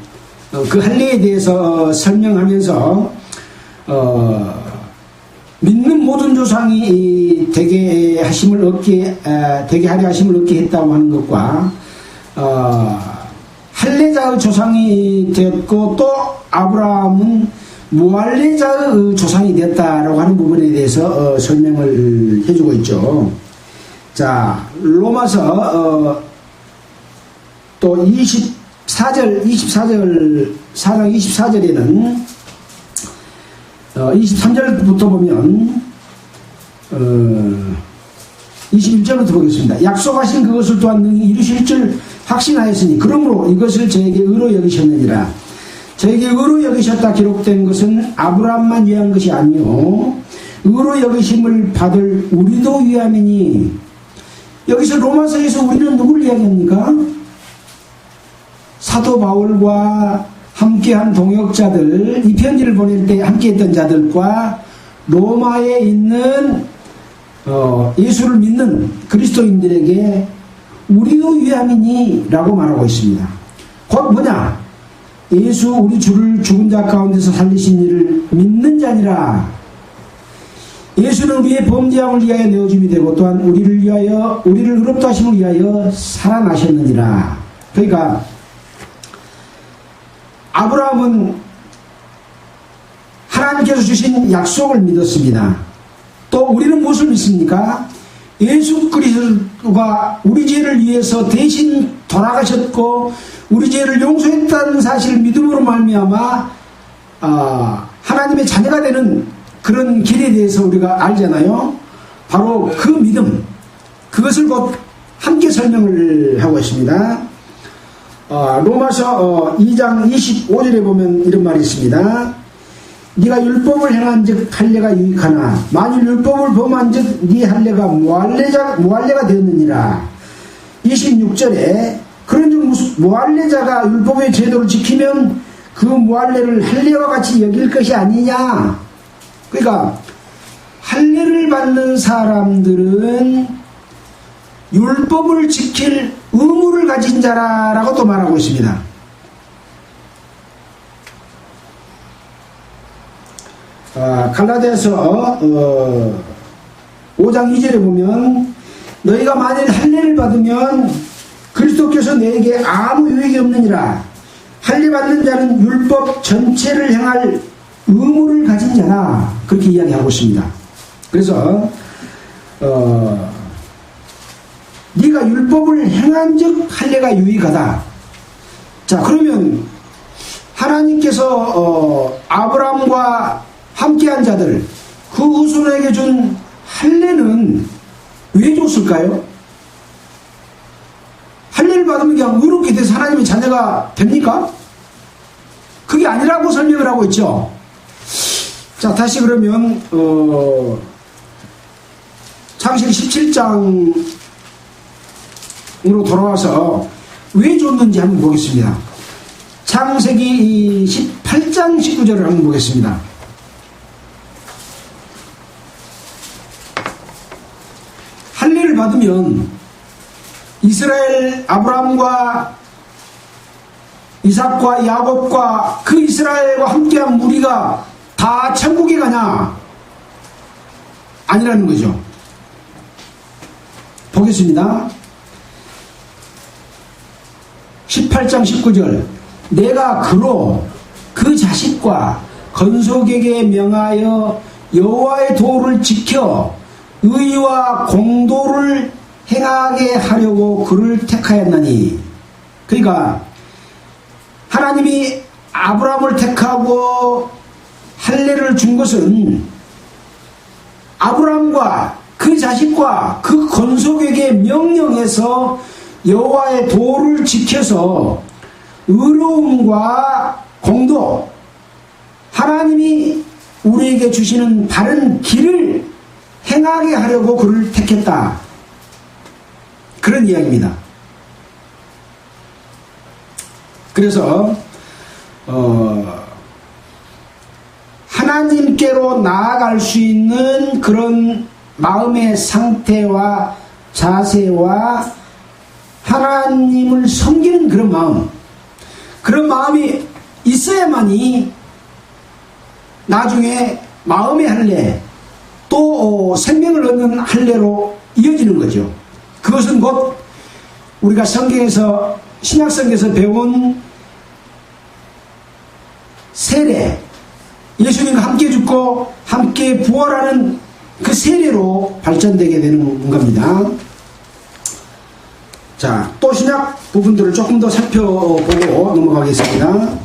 그 할례에 대해서 설명하면서 믿는 모든 조상이 되게 하려 하심을 얻게 했다고 하는 것과 할례자의 조상이 되었고 또 아브라함은 무할례자의 조상이 되었다라고 하는 부분에 대해서 설명을 해주고 있죠. 자, 로마서 또 4장 24절에는 23절부터 보면 21절부터 보겠습니다. 약속하신 그것을 또한 능히 이루실 줄 확신하였으니 그러므로 이것을 저에게 의로 여기셨느니라. 저에게 의로 여기셨다 기록된 것은 아브라함만 위한 것이 아니요 의로 여기심을 받을 우리도 위함이니. 여기서 로마서에서 우리는 누구를 이야기합니까? 사도 바울과 함께한 동역자들, 이 편지를 보낼 때 함께했던 자들과 로마에 있는 예수를 믿는 그리스도인들에게 우리도 위함이니 라고 말하고 있습니다. 곧 뭐냐? 예수 우리 주를 죽은 자 가운데서 살리신 이를 믿는 자니라. 예수는 우리의 범죄함을 위하여 내어줌이 되고 또한 우리를 의롭다 하심을 위하여 살아나셨느니라. 그러니까 아브라함은 하나님께서 주신 약속을 믿었습니다. 또 우리는 무엇을 믿습니까? 예수 그리스도가 우리 죄를 위해서 대신 돌아가셨고 우리 죄를 용서했다는 사실을 믿음으로 말미암아 하나님의 자녀가 되는 그런 길에 대해서 우리가 알잖아요. 바로 그 믿음, 그것을 곧 함께 설명을 하고 있습니다. 로마서 2장 25절에 보면 이런 말이 있습니다. 네가 율법을 행한 즉 할례가 유익하나 만일 율법을 범한 즉 네 할례가 무할례가 되었느니라. 26절에 그런즉 무할례자가 율법의 제도를 지키면 그 무할례를 할례와 같이 여길 것이 아니냐. 그러니까 할례를 받는 사람들은 율법을 지킬 의무를 가진 자라고 또 말하고 있습니다. 갈라디아서 5장 2절에 보면 너희가 만일 할례를 받으면 그리스도께서 너에게 아무 유익이 없느니라. 할례 받는 자는 율법 전체를 행할 의무를 가진 자라. 그렇게 이야기하고 있습니다. 그래서 네가 율법을 행한 즉 할례가 유익하다. 자, 그러면 하나님께서 아브라함과 함께한 자들, 그 후손에게 준 할례는 왜 줬을까요? 할례를 받으면 그냥 의롭게 돼서 하나님의 자녀가 됩니까? 그게 아니라고 설명을 하고 있죠. 자, 다시 그러면 창세기 17장으로 돌아와서 왜 줬는지 한번 보겠습니다. 창세기 18장 19절을 한번 보겠습니다. 할례를 받으면 이스라엘 아브라함과 이삭과 야곱과 그 이스라엘과 함께한 무리가 다 천국에 가냐? 아니라는 거죠. 보겠습니다. 18장 19절 내가 그로 그 자식과 건속에게 명하여 여호와의 도를 지켜 의와 공도를 행하게 하려고 그를 택하였나니. 그러니까 하나님이 아브라함을 택하고 할례를 준 것은 아브라함과 그 자식과 그 건속에게 명령해서 여호와의 도를 지켜서 의로움과 공도, 하나님이 우리에게 주시는 바른 길을 행하게 하려고 그를 택했다. 그런 이야기입니다. 그래서 하나님께로 하나님께로 나아갈 수 있는 그런 마음의 상태와 자세와 하나님을 섬기는 그런 마음이 있어야만이 나중에 마음의 할례 또 생명을 얻는 할례로 이어지는 거죠. 그것은 곧 우리가 성경에서 신약성경에서 배운 세례, 예수님과 함께 죽고 함께 부활하는 그 세례로 발전되게 되는 겁니다. 자, 또 신약 부분들을 조금 더 살펴보고 넘어가겠습니다.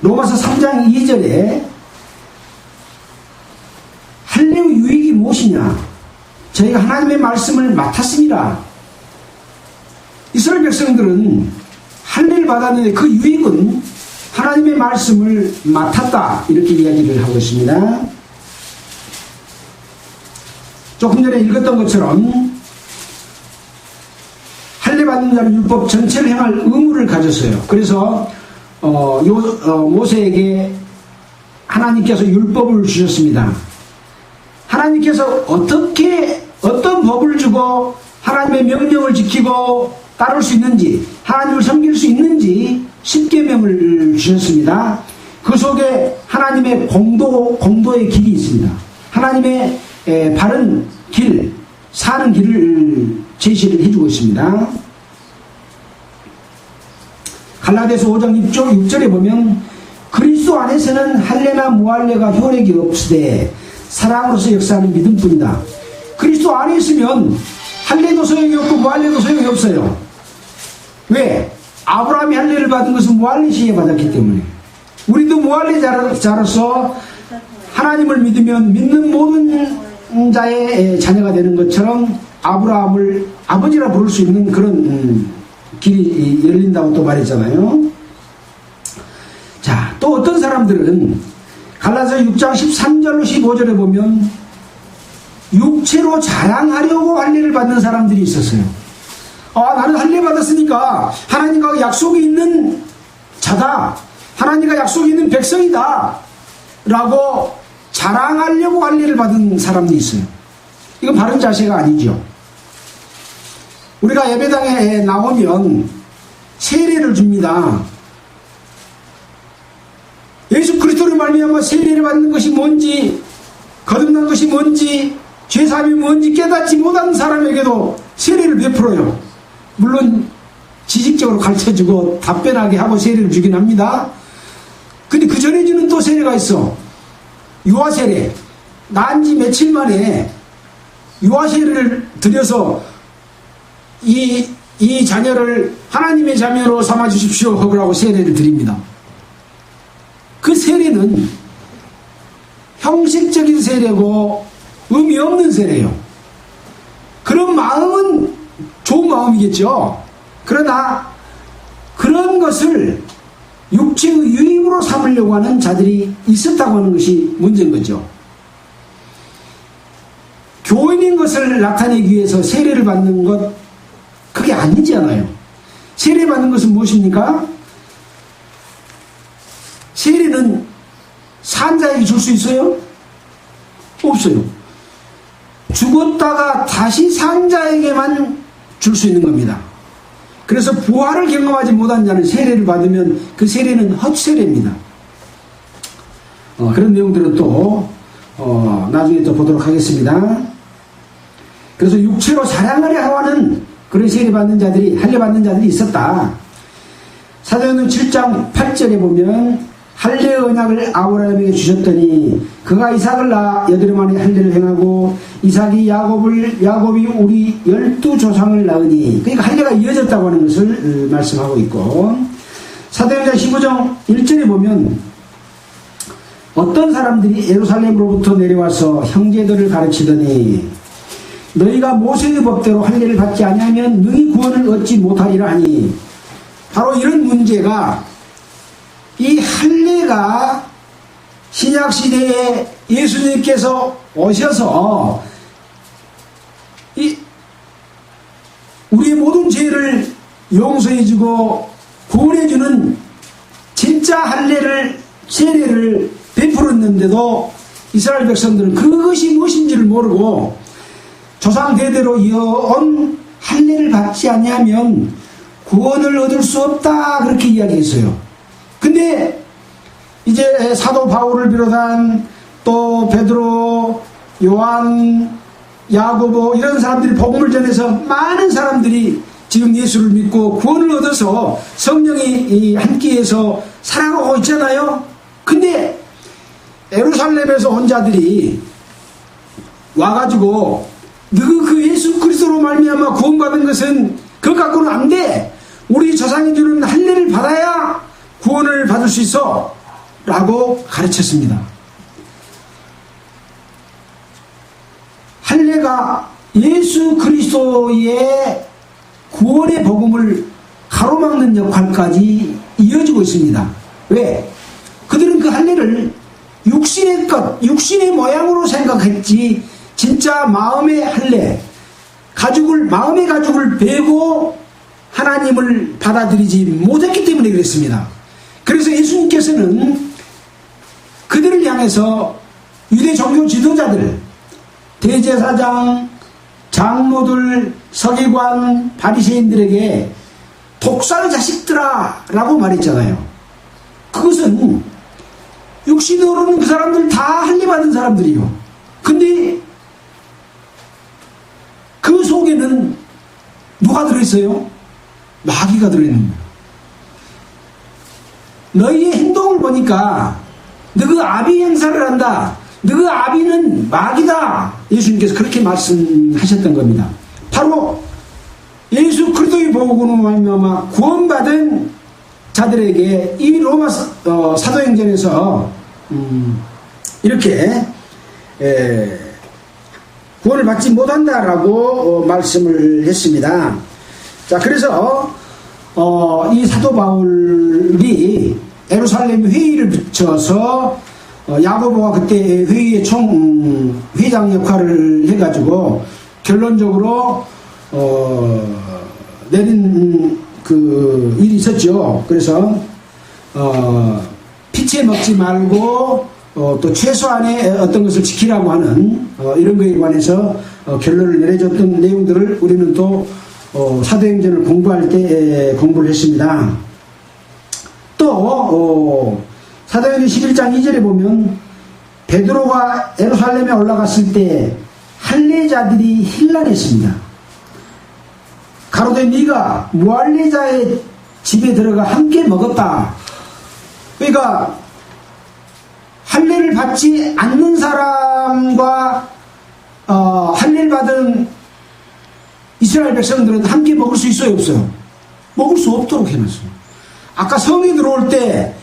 로마서 3장 2절에 할례의 유익이 무엇이냐? 저희가 하나님의 말씀을 맡았습니다. 이스라엘 백성들은 할례를 받았는데 그 유익은 하나님의 말씀을 맡았다, 이렇게 이야기를 하고 있습니다. 조금 전에 읽었던 것처럼 할례 받는 자는 율법 전체를 행할 의무를 가졌어요. 그래서 모세에게 하나님께서 율법을 주셨습니다. 하나님께서 어떤 법을 주고 하나님의 명령을 지키고 따를 수 있는지, 하나님을 섬길 수 있는지 10계명을 주셨습니다. 그 속에 하나님의 공도의 길이 있습니다. 하나님의 바른 길, 사는 길을 제시를 해주고 있습니다. 갈라디아서 5장 6절에 보면 그리스도 안에서는 할례나 무할례가 효력이 없으되 사랑으로서 역사하는 믿음뿐이다. 그리스도 안에 있으면 할례도 소용이 없고 무할례도 소용이 없어요. 왜? 아브라함이 할례를 받은 것은 무할례 시에 받았기 때문에. 우리도 무할례자로서 하나님을 믿으면 믿는 모든 자의 자녀가 되는 것처럼 아브라함을 아버지라 부를 수 있는 그런 길이 열린다고 또 말했잖아요. 자, 또 어떤 사람들은 갈라디아서 6장 13절로 15절에 보면 육체로 자랑하려고 할례를 받는 사람들이 있었어요. 나는 할례 받았으니까 하나님과 약속이 있는 자다, 하나님과 약속이 있는 백성이다 라고 자랑하려고 할례를 받은 사람도 있어요. 이건 바른 자세가 아니죠. 우리가 예배당에 나오면 세례를 줍니다. 예수 그리스도를 말미암아 세례를 받는 것이 뭔지, 거듭난 것이 뭔지, 죄사함이 뭔지 깨닫지 못한 사람에게도 세례를 베풀어요. 물론 지식적으로 가르쳐주고 답변하게 하고 세례를 주긴 합니다. 근데 그 전에 주는 또 세례가 있어. 유아세례. 난 지 며칠 만에 유아세례를 드려서 이 자녀를 하나님의 자녀로 삼아주십시오 하고 세례를 드립니다. 그 세례는 형식적인 세례고 의미 없는 세례예요. 그런 마음은 좋은 마음이겠죠. 그러나 그런 것을 육체의 유익으로 삼으려고 하는 자들이 있었다고 하는 것이 문제인 거죠. 교인인 것을 나타내기 위해서 세례를 받는 것, 그게 아니지 않아요. 세례 받는 것은 무엇입니까? 세례는 산 자에게 줄 수 있어요? 없어요. 죽었다가 다시 산 자에게만 줄 수 있는 겁니다. 그래서 부활을 경험하지 못한 자는 세례를 받으면 그 세례는 헛세례입니다. 그런 내용들은 또 나중에 또 보도록 하겠습니다. 그래서 육체로 자랑하려 하는 그런 세례 받는 자들이, 할례 받는 자들이 있었다. 사도행전 7장 8절에 보면 할례의 언약을 아브라함에게 주셨더니 그가 이삭을 낳아 여드름 안에 할례를 행하고 이삭이 야곱이 우리 12조상을 낳으니, 그러니까 할례가 이어졌다고 하는 것을 말씀하고 있고, 사도행전 15장 1절에 보면 어떤 사람들이 예루살렘으로부터 내려와서 형제들을 가르치더니 너희가 모세의 법대로 할례를 받지 아니하면 능히 구원을 얻지 못하리라 하니, 바로 이런 문제가, 이 할례가 신약시대에 예수님께서 오셔서 우리의 모든 죄를 용서해주고 구원해주는 진짜 할례를 세례를 베풀었는데도 이스라엘 백성들은 그것이 무엇인지를 모르고 조상 대대로 이어온 할례를 받지 아니하면 구원을 얻을 수 없다 그렇게 이야기했어요. 근데 이제 사도 바울을 비롯한 또 베드로, 요한, 야고보 이런 사람들이 복음을 전해서 많은 사람들이 지금 예수를 믿고 구원을 얻어서 성령이 함께해서 살아가고 있잖아요. 근데 예루살렘에서 온 자들이 와가지고 너그 그 예수 그리스도로 말미암아 구원받은 것은 그것 갖고는 안 돼. 우리 조상이 주는 할례를 받아야 구원을 받을 수 있어 라고 가르쳤습니다. 할례가 예수 그리스도의 구원의 복음을 가로막는 역할까지 이어지고 있습니다. 왜? 그들은 그 할례를 육신의 것, 육신의 모양으로 생각했지 진짜 마음의 할례, 마음의 가죽을 베고 하나님을 받아들이지 못했기 때문에 그랬습니다. 그래서 예수님께서는 그들을 향해서 유대 종교 지도자들, 대제사장, 장로들, 서기관, 바리새인들에게 독살 자식들아 라고 말했잖아요. 그것은 육신으로는 그 사람들 다 할례 받은 사람들이요. 근데 그 속에는 누가 들어있어요? 마귀가 들어있는 거예요. 너희의 행동을 보니까 너 그 아비 행사를 한다. 너 그 아비는 마귀다. 예수님께서 그렇게 말씀하셨던 겁니다. 바로 예수 그리스도의 복음으로 말미암아 구원받은 자들에게 이 로마 사도행전에서 이렇게 구원을 받지 못한다라고 말씀을 했습니다. 자, 그래서 이 사도 바울이 예루살렘 회의를 붙여서 야고보가 그때 회의의 회장 역할을 해가지고 결론적으로 내린 그 일이 있었죠. 그래서 피채 먹지 말고 또 최소한의 어떤 것을 지키라고 하는 이런 거에 관해서 결론을 내려줬던 내용들을 우리는 또 사도행전을 공부할 때 공부를 했습니다. 또 사도행전 11장 2절에 보면 베드로가 예루살렘에 올라갔을 때 할례자들이 힐난했습니다. 가로되 네가 무할례자의 집에 들어가 함께 먹었다. 그러니까 할례를 받지 않는 사람과 할례를 받은 이스라엘 백성들은 함께 먹을 수 있어요, 없어요? 먹을 수 없도록 해놨어요. 아까 성에 들어올 때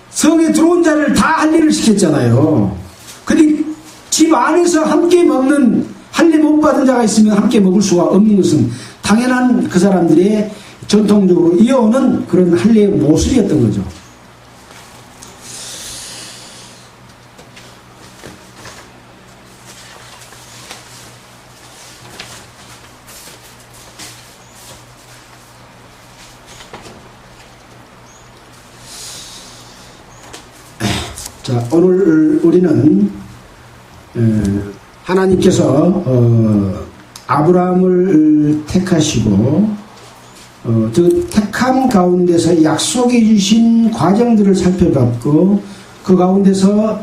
성에 들어온 자를 다 할례를 시켰잖아요. 근데 집 안에서 함께 먹는 할례 못 받은 자가 있으면 함께 먹을 수가 없는 것은 당연한 그 사람들의 전통적으로 이어오는 그런 할례의 모습이었던 거죠. 자, 오늘 우리는 하나님께서 아브라함을 택하시고 그 택함 가운데서 약속해 주신 과정들을 살펴봤고 그 가운데서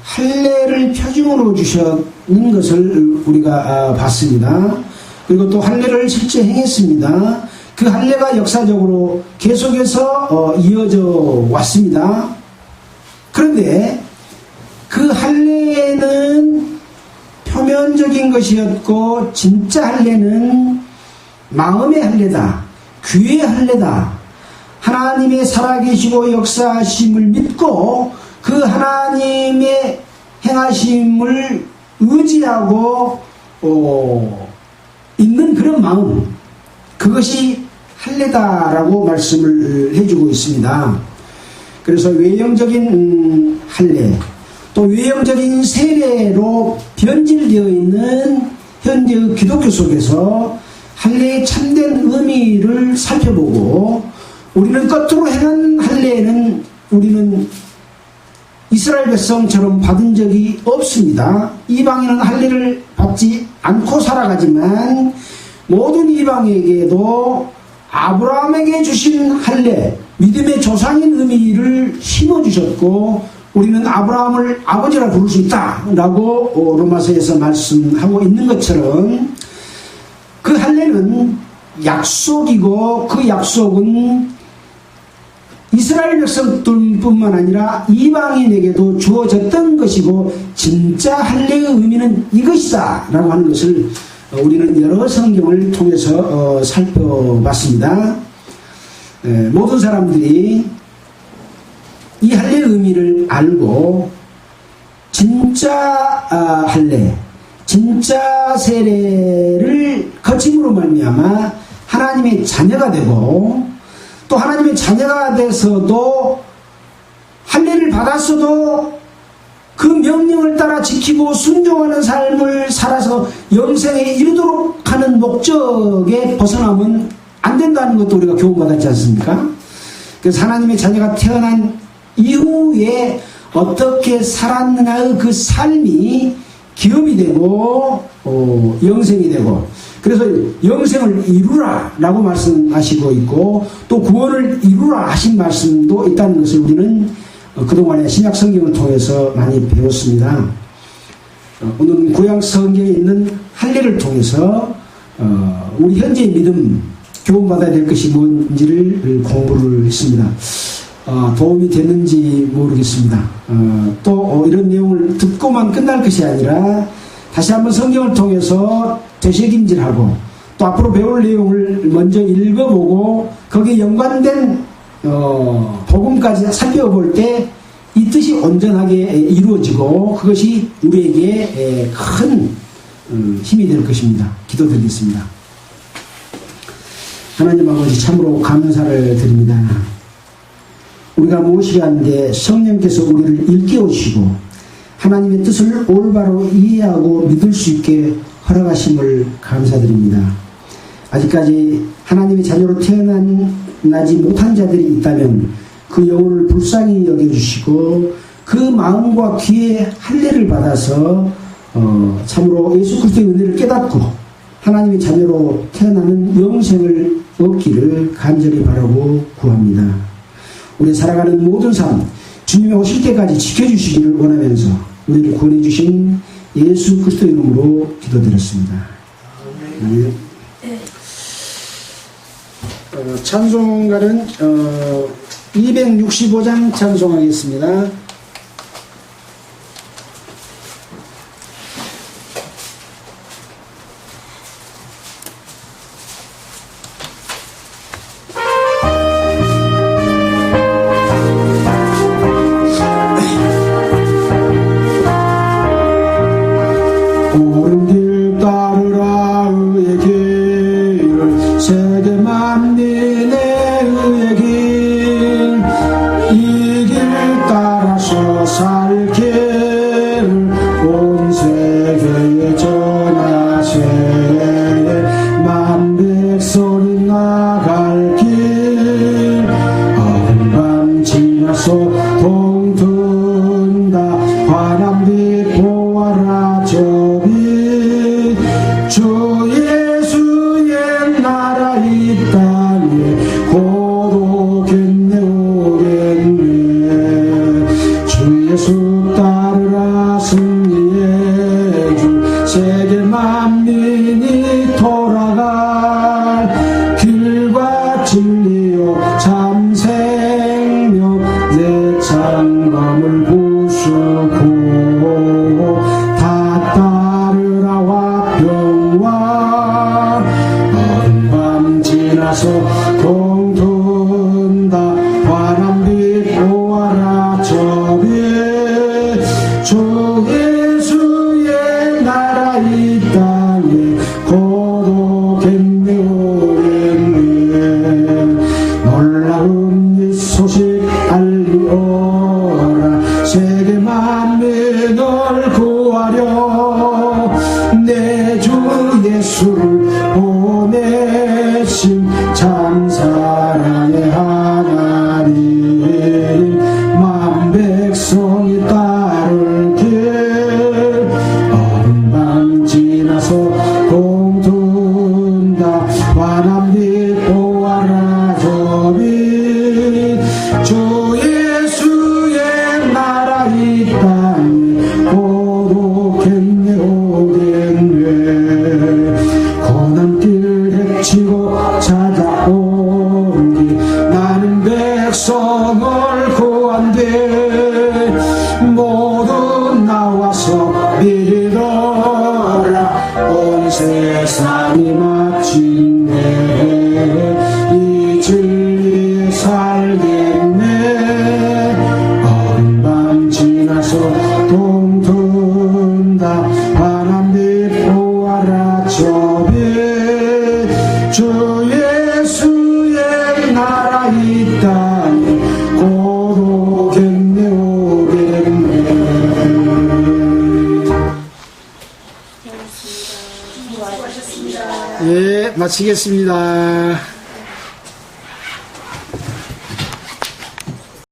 할례를 표징으로 주셨는 것을 우리가 봤습니다. 그리고 또 할례를 실제 행했습니다. 그 할례가 역사적으로 계속해서 이어져 왔습니다. 그런데 그 할례는 표면적인 것이었고 진짜 할례는 마음의 할례다. 귀의 할례다. 하나님의 살아계시고 역사하심을 믿고 그 하나님의 행하심을 의지하고 있는 그런 마음, 그것이 할례다라고 말씀을 해주고 있습니다. 그래서 외형적인 할례, 또 외형적인 세례로 변질되어 있는 현재의 기독교 속에서 할례의 참된 의미를 살펴보고 우리는 겉으로 행한 할례는 우리는 이스라엘 백성처럼 받은 적이 없습니다. 이방인은 할례를 받지 않고 살아가지만 모든 이방에게도 아브라함에게 주신 할례, 믿음의 조상인 의미를 심어주셨고 우리는 아브라함을 아버지라 부를 수 있다라고 로마서에서 말씀하고 있는 것처럼 그 할례는 약속이고 그 약속은 이스라엘 백성들뿐만 아니라 이방인에게도 주어졌던 것이고 진짜 할례의 의미는 이것이다 라고 하는 것을 우리는 여러 성경을 통해서 살펴봤습니다. 모든 사람들이 이 할례의 의미를 알고 진짜 할례, 진짜 세례를 거침으로 말미암아 하나님의 자녀가 되고 또 하나님의 자녀가 돼서도 할례를 받았어도 그 명령을 따라 지키고 순종하는 삶을 살아서 영생에 이르도록 하는 목적에 벗어나면 안 된다는 것도 우리가 교훈받았지 않습니까? 그래서 하나님의 자녀가 태어난 이후에 어떻게 살았느냐의 그 삶이 기업이 되고 영생이 되고 그래서 영생을 이루라 라고 말씀하시고 있고 또 구원을 이루라 하신 말씀도 있다는 것을 우리는 그동안에 신약 성경을 통해서 많이 배웠습니다. 오늘은 구약 성경에 있는 할례를 통해서 우리 현재의 믿음 교훈받아야 될 것이 뭔지를 공부를 했습니다. 도움이 됐는지 모르겠습니다. 또 이런 내용을 듣고만 끝날 것이 아니라 다시 한번 성경을 통해서 되새김질하고 또 앞으로 배울 내용을 먼저 읽어보고 거기에 연관된 복음까지 살펴볼 때 이 뜻이 온전하게 이루어지고 그것이 우리에게 큰 힘이 될 것입니다. 기도드리겠습니다. 하나님 아버지 참으로 감사를 드립니다. 우리가 무엇이 하는데 성령께서 우리를 일깨우시고 하나님의 뜻을 올바로 이해하고 믿을 수 있게 허락하심을 감사드립니다. 아직까지 하나님의 자녀로 태어나지 못한 자들이 있다면 그 영혼을 불쌍히 여겨주시고 그 마음과 귀에 할례를 받아서 참으로 예수 그리스도의 은혜를 깨닫고 하나님의 자녀로 태어나는 영생을 얻기를 간절히 바라고 구합니다. 우리 살아가는 모든 삶 주님이 오실 때까지 지켜주시기를 원하면서 우리를 구원해 주신 예수 그리스도의 이름으로 기도드렸습니다. 네. 찬송가는 265장 찬송하겠습니다. 옳은 길 따르라 의의 길 세계 만민의 의의 길 이 길 따라서 살 길을 온 세계에 전하세 만 백성이 나갈 길 어린 밤 지나서 동든다 환한 빛 보아라 저빛 주 예수의 나라 이 땅에 곧 오겠네 오겠네 주 예수 따르라 승리의 주 세계 만민이 돌아갈 길과 진리요 참 생명 내 장검을 부수고 다 따르라 화평와 어린 밤 지나서 동든다 환한 빛 보아라 저빛 주 예수의 나라 이 땅에 곧 오겠네 오겠네 놀라운 이 소식 알리오라 세계 만민을 구하려 내 주 예수를 보내신 참 사랑의 이리 돌아 온 세상이 마침내 이 진리 살겠네 어린 지나서 동튼다 바람빛 보아라 저빛 주 예수의 나라 이 땅에 곧 오겠네 오겠네. 예, 마치겠습니다.